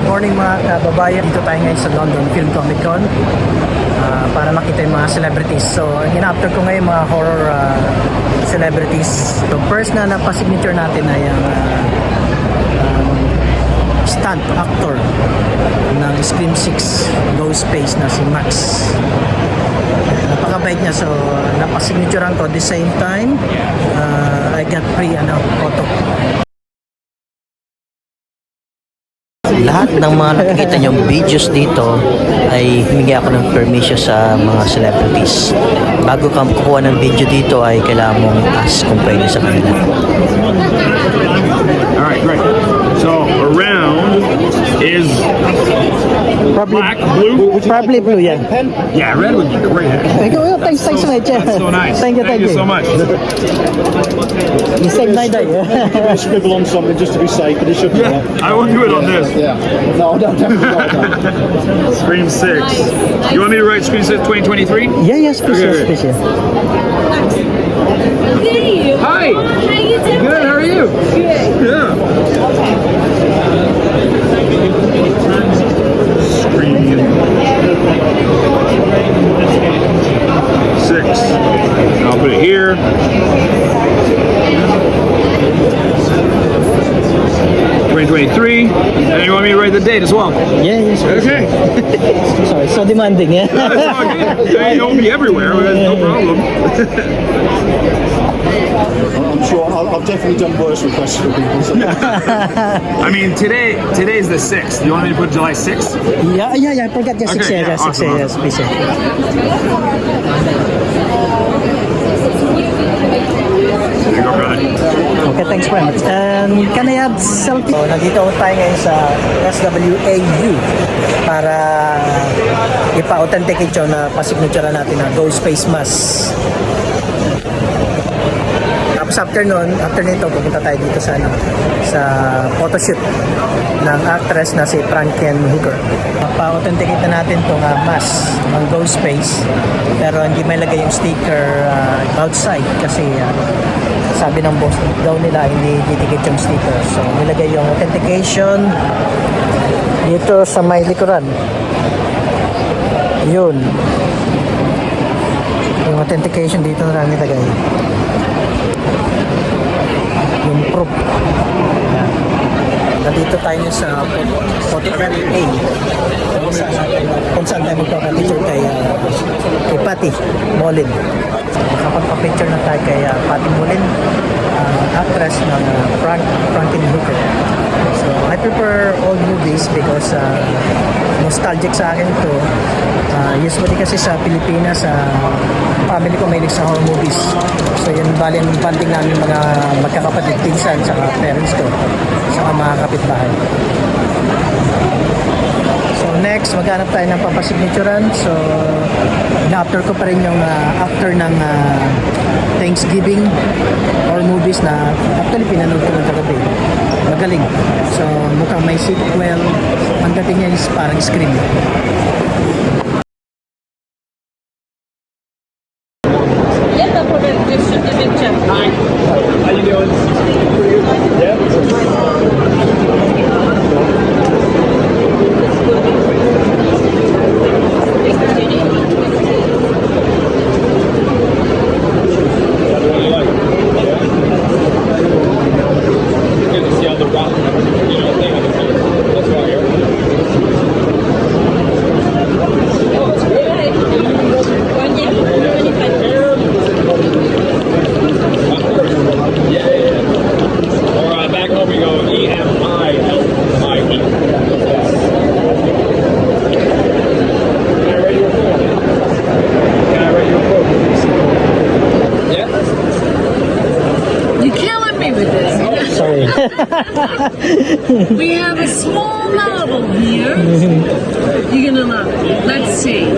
morning mga kababayan. Dito tayo ngayon sa London Film Comic Con para makita yung mga celebrities. So, in-after ko ngayon mga horror celebrities. So, first na napasignature natin ay ang stunt actor ng Scream 6 Ghostface na si Max. Napakabait niya. So, napasignaturean ko. At the same time, I got free photo. Lahat ng mga nakikita niyong videos dito ay humingi ako ng permission sa mga celebrities. Bago ka kukuha ng video dito ay kailangan mong ask kung pwede sa kanila. Alright, great. So, around is black, blue? Probably blue, yeah. Yeah, red would be great. Thanks so much. That's so nice. Thank you so much. You saved my day. Scribble on something just to be safe, but it should be there. I won't do it on this. Yeah. No, definitely not. Scream 6. You want me to write Scream 6 2023? Yes, please, Okay. yes, please, yes. Hi! How you doing? Good, how are you? Good. Yeah. Scream 6. I'll put it here. 2023. And you want me to write the date as well? Yes, Okay. Sorry, so demanding, yeah? That's all good. It won't be everywhere, but no problem. I'm sure I've definitely done worse requests for people. So. I mean, today's the 6th. You want me to put July 6th? Yeah, I forgot the 6 Okay, years, yeah, 6 awesome, years, please, yeah. There you go, brother. Okay, thanks very much. Can I have selfie? So, nandito tayo ngayon sa SWAU para ipa-authenticate yun na pasignature natin na Ghostface Mask. Tapos after nito, pupunta tayo dito sa photoshoot ng actress na si Frankenhooker. Pa-authenticate na natin itong mask ng Ghostface, pero hindi may lagay yung sticker outside kasi sabi ng boss daw nila hindi titikit yung sticker. So nilagay yung authentication dito sa may likuran. Yun. Yung authentication dito na lang nilagay. Yung proof. Yan. Nandito tayo sa photography A. Kung saan tayo magpapapicture kay Patty Molin. Nakapagpapicture na tayo kay Patty Molin, actress ng Frankenhooker. So I prefer old movies because nostalgic sa akin to. Usually kasi sa Pilipinas, family ko mahilig sa horror movies. So yun bali ang banding namin mga magkakapatid, pinsan, sa parents ko, sa mga kapitbahay. So next, maghanap tayo ng papasignaturan. So na-after ko pa rin yung actor ng Thanksgiving horror movies na actually pinanood ko ng kagabi. Magaling. So mukhang may sequel. Ang dating niya is parang Scream. Yeah, no problem. Just shoot the picture. Hi. How you doing? Yeah. Back home we go E-M-I-L-I-E. Can I write your quote? Can I write your quote? Yeah? You're killing me with this. Sorry. We have a small novel here. You're gonna love it. Let's see.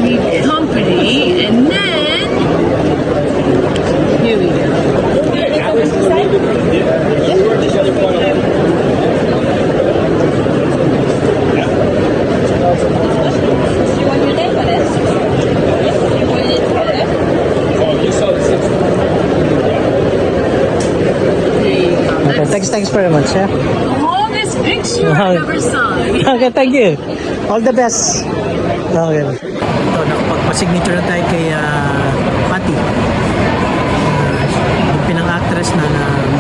The company, and then here we go. Okay, thanks very much, yeah. Long this picture I never saw. Okay, thank you. All the best. Okay. Ito, nakapagpa-signature na tayo kay Patty. Yung pinang-actress na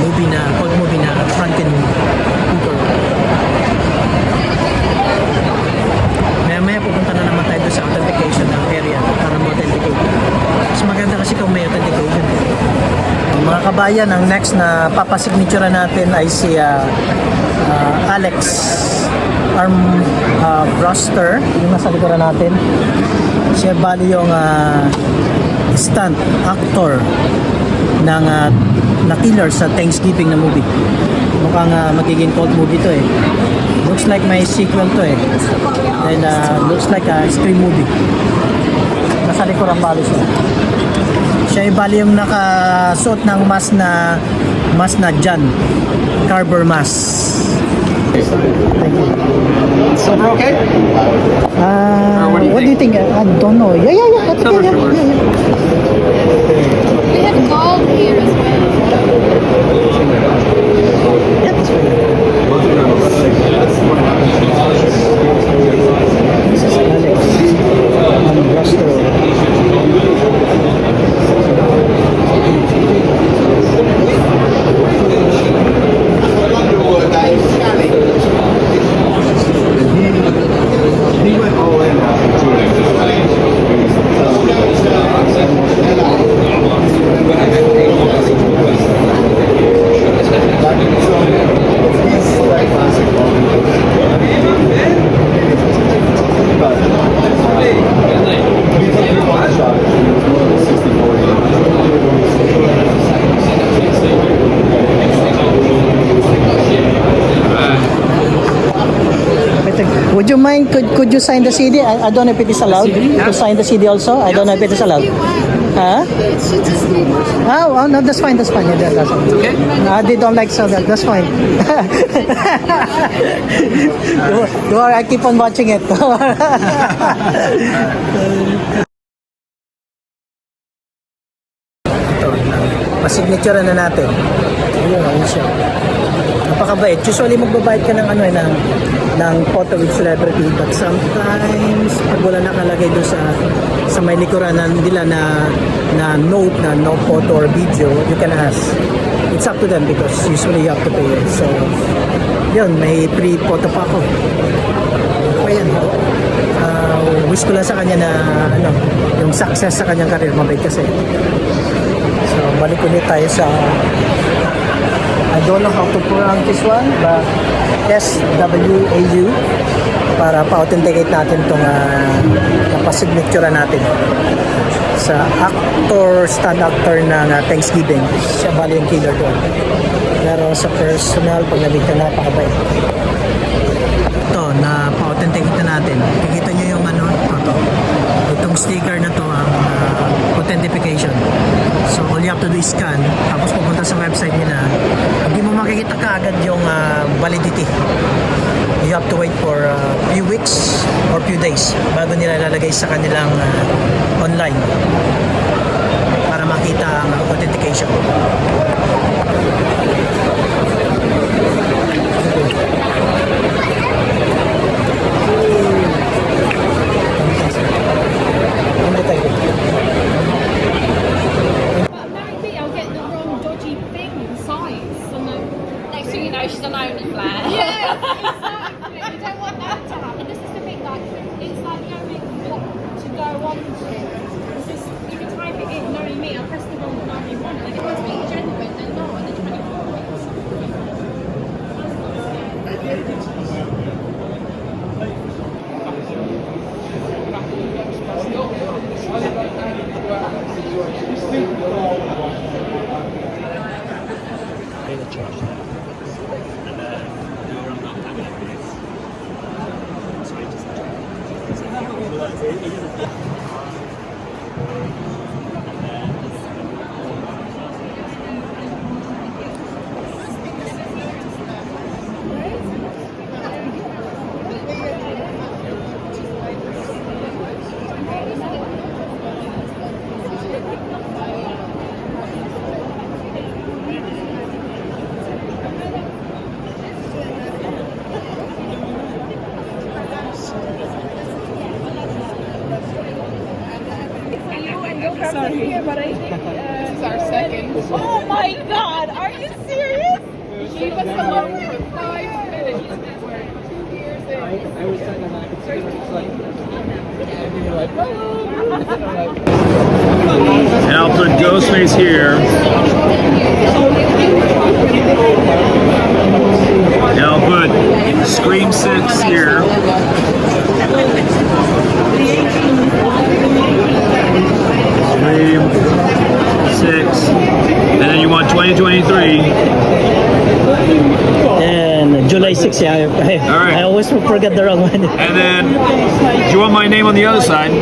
old movie na Frankenhooker. Maya-maya pupunta na naman tayo doon sa authentication ng area para ma-authenticate. Mas maganda kasi kung may authentication. Mga kabayan, ang next na papasignature natin ay si Alex Armbruster, yung nasa likuran natin. Siya bali yung stunt actor ng na killer sa Thanksgiving na movie. Mukhang magiging cult movie to eh. Looks like may sequel to eh. And looks like a scream movie. Nasa likuran bali siya. Siya ay bali yung nakasuot ng mask na John Carver mask. Thank you. Silver okay? What do you think? I don't know. Yeah. That's okay. Yeah. We have gold here as well. Yeah, that's fine. This is Alex Armbruster. He went all in after Would you mind, could you sign the CD? I don't know if it is allowed to sign the CD also. I don't know if it is allowed. Huh? It should just be one. Oh, no, that's fine. Yeah, that's fine. Okay. They don't like so that's fine. Don't worry, I keep on watching it. Pasignature na natin. Ayun siya. Napakabait. Usually magbabayad ka ng ng photo with celebrity, but sometimes pag wala nakalagay doon sa may likuran nila na note na no photo or video, you can ask. It's up to them because usually you have to pay it. So yun, may free photo pa ako. Ayan. Wish ko lang sa kanya na yung success sa kanyang career, mabait kasi. So balik ulit tayo sa I don't know how to pronounce this one, but SWAU para pa-authenticate natin itong napasignature natin sa stunt actor ng Thanksgiving. Siya bali yung killer doon. Pero sa personal, pag nabigta, napakabait. Ito, na pa-authenticate na natin. Kikita nyo yung itong sticker na to ang authentication. So all you have to do is scan, tapos pupunta sa website nila. Hindi mo makikita kaagad yung validity. You have to wait for a few weeks or few days bago nila lalagay sa kanilang online para makita ang authentication. Apparently I'll get the wrong dodgy thing size. And then Next thing you know, she's an only flat. yeah, exactly. You don't want that to happen. This is the thing, like, it's like knowing what to go on to. It's just, you can type it in, knowing me, I'll press the wrong one you want. Like, if it's being genuine, then not, and then 24 weeks. This is our second. Oh my god, are you serious? Leave us alone for 5 minutes. We're 2 years in. I was saying that I could see what it's like. And you're like, And I'll put Ghostface here. And I'll put Scream 6 here. Scream 6. And then you want 2023. And July 6, yeah. right. I always forget the wrong one. And then, do you want my name on the other side?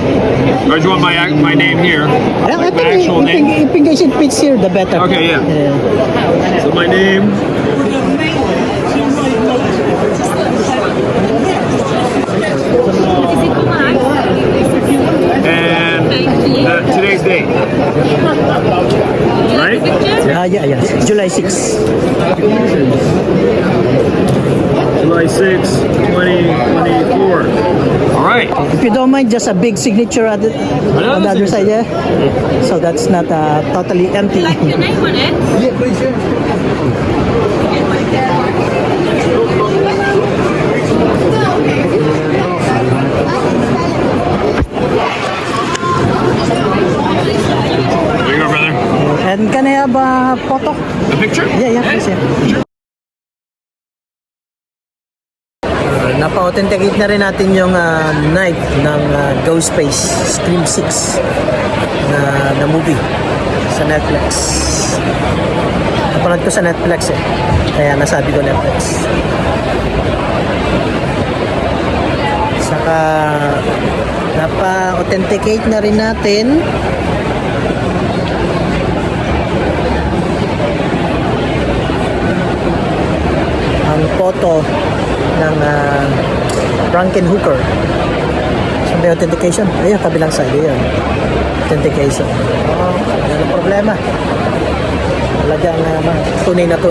Or do you want my name here? I My think actual name? if it fits here, the better. Okay, yeah. So my name. And today's date. Right? Yeah. July 6. July 6, 2024. All right. If you don't mind, just a big signature on the other side, yeah? So that's not totally empty. Like your name on it. Yeah, please, yeah. There you go, brother. And can I have a photo? A picture? Yeah, please, yeah. Napa-authenticate na rin natin yung night ng Ghostface Scream 6 na movie sa Netflix. Napanood ko sa Netflix eh. Kaya nasabi ko Netflix. Saka napa-authenticate na rin natin ang photo ng Frankenhooker. So may authentication. Ayun, kabilang side. Ayun. Authentication. Oo, walang problema. Talagang tunay na to.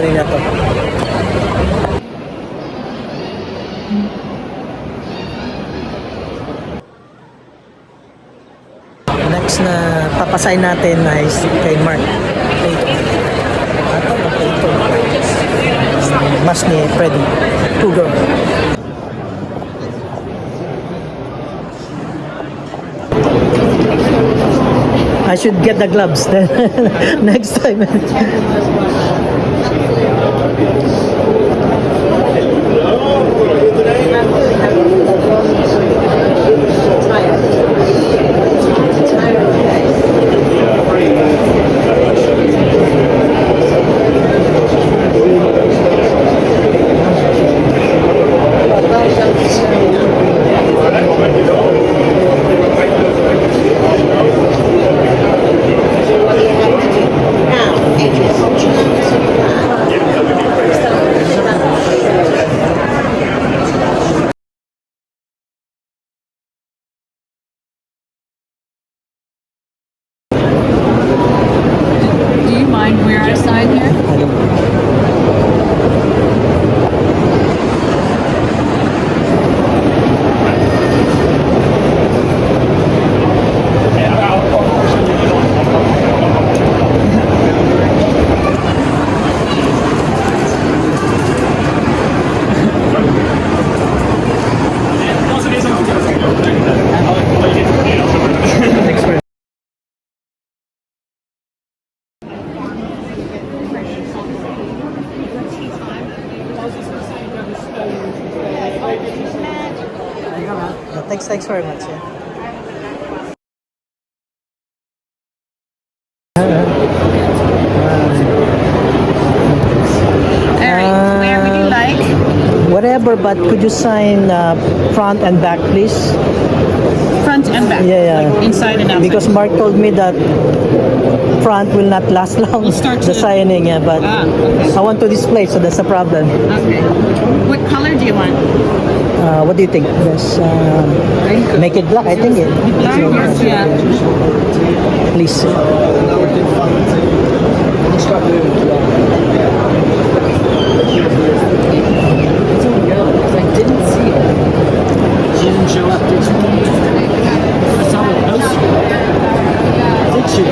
Next na papasign natin is kay Mark. Mas ni Freddy Cougar. I should get the gloves then next time. Do you mind where I sign here? Thanks very much. Yeah. Alright, where would you like? Whatever, but could you sign front and back, please? Front and back. Yeah. Like inside and outside. Because Mark told me that front will not last long. We'll start the to- signing, yeah, but okay. I want to display, so that's the problem. Okay. What color do you want? What do you think? Yes, make it black. I think it. Black? Yeah. Please. I didn't see it. She didn't show up, did she? I saw the poster. Did she?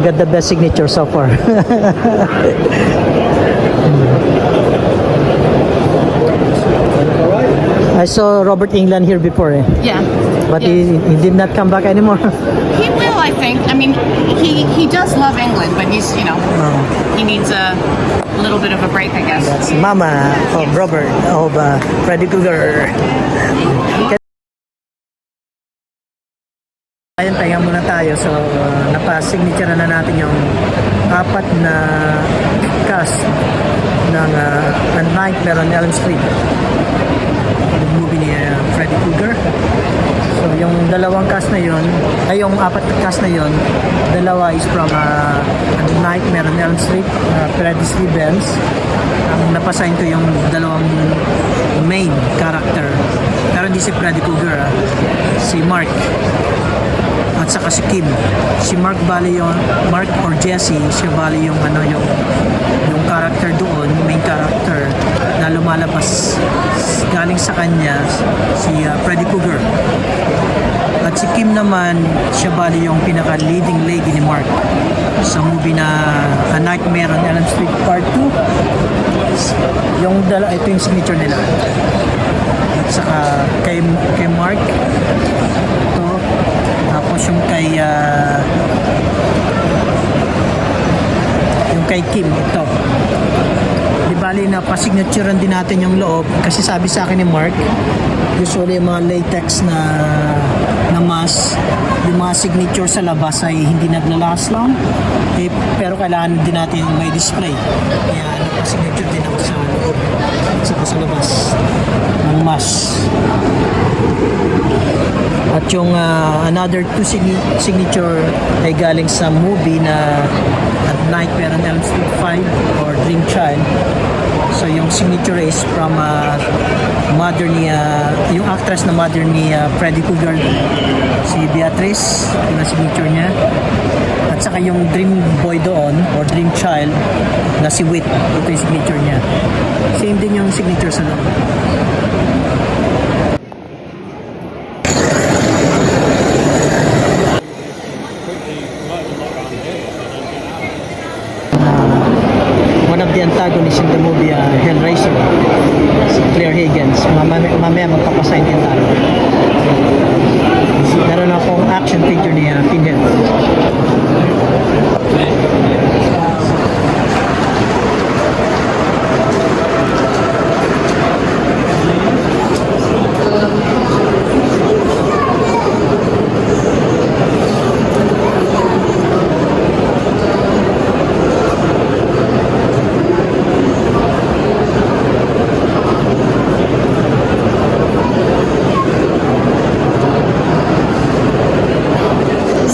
got the best signature so far. I saw Robert England here before, Yeah. but Yeah. he did not come back anymore. He will, I think. I mean, he does love England, but he's, he needs a little bit of a break, I guess. That's Mama of Robert, of Freddy Cougar. Ayun, pahinga muna tayo. So, napa-signature na natin yung 4 na cast ng A Nightmare on Elm Street. Yung movie ni Freddy Cougar. So, yung dalawang cast na yun, ay yung 4 na cast na yun, dalawa is from A Nightmare on Elm Street, Freddy's Revenge. Ang napasign ko yung dalawang main character. Pero hindi si Freddy Cougar, si Mark. At saka si Kim. Si Mark bali yung Mark or Jesse, siya bali yung yung character doon, main character na lumalabas galing sa kanya si Freddy Cougar. At si Kim naman, siya bali yung pinaka leading lady ni Mark sa movie na A Nightmare on Elm Street Part 2. Ito yung signature nila. At saka kay Mark, ito. Tapos yung kay Kim, ito. Di bali na pa-signaturean din natin yung loob kasi sabi sa akin ni Mark, usually yung mga latex na mask, yung mga signature sa labas ay hindi naglalast lang, pero kailangan din natin may display. Kaya nagpa-signature din ako sa loob at saka sa labas ng mask. At yung another 2 signature ay galing sa movie na At Nightmare on Elm Street 5 or Dream Child. So yung signature is from mother ni yung actress na mother ni Freddy Cougar, si Beatrice, yung signature niya. At saka yung Dream Boy doon or Dream Child na si Whit, ito yung signature niya. Same din yung signature sa loob. One of the antagonists in the movie Hellraiser, si Claire Higgins. Mamaya magpapasign din tayo. Meron akong action figure ni Pinhead.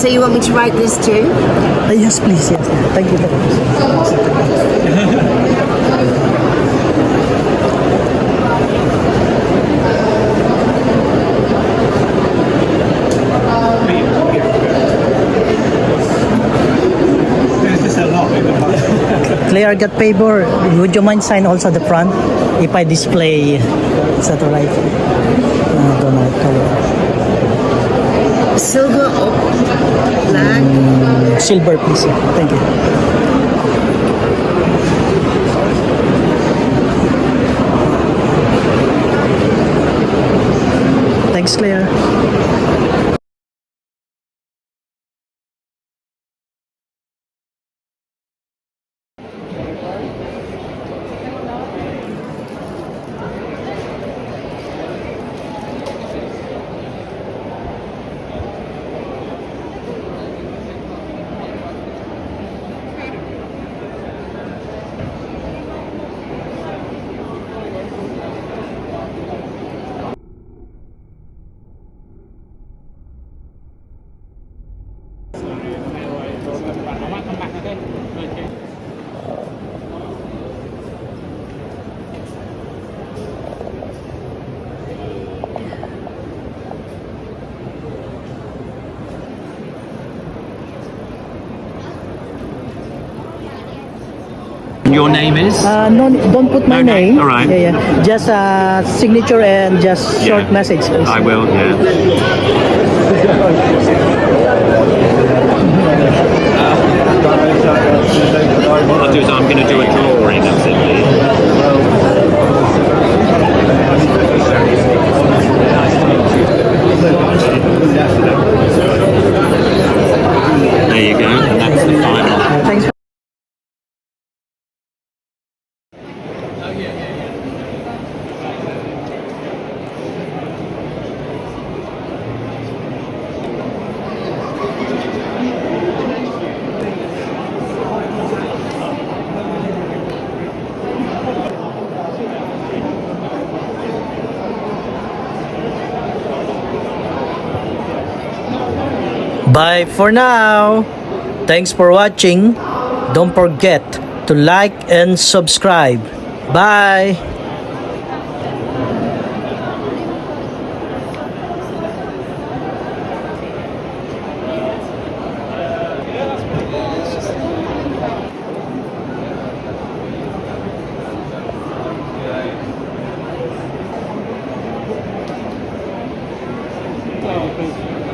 So you want me to write this too? Yes, please. Yes. Thank you. Claire got favor. Would you mind sign also the front if I display? Is that alright? Don't know. Silver or black? Silver, please. Thank you. Thanks, Claire. Your name is? No, don't put my Okay, name. all right. Yeah, yeah. Just signature and just short Yeah. message, please. I will, yeah. Bye for now. Thanks for watching. Don't forget to like and subscribe. Bye.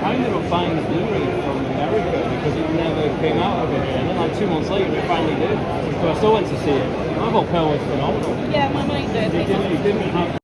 I ended up buying the Blu-ray from America because it never came out over here, and then like 2 months later it finally did. So I still went to see it. I thought Pearl was phenomenal. Yeah, my mate did. It didn't have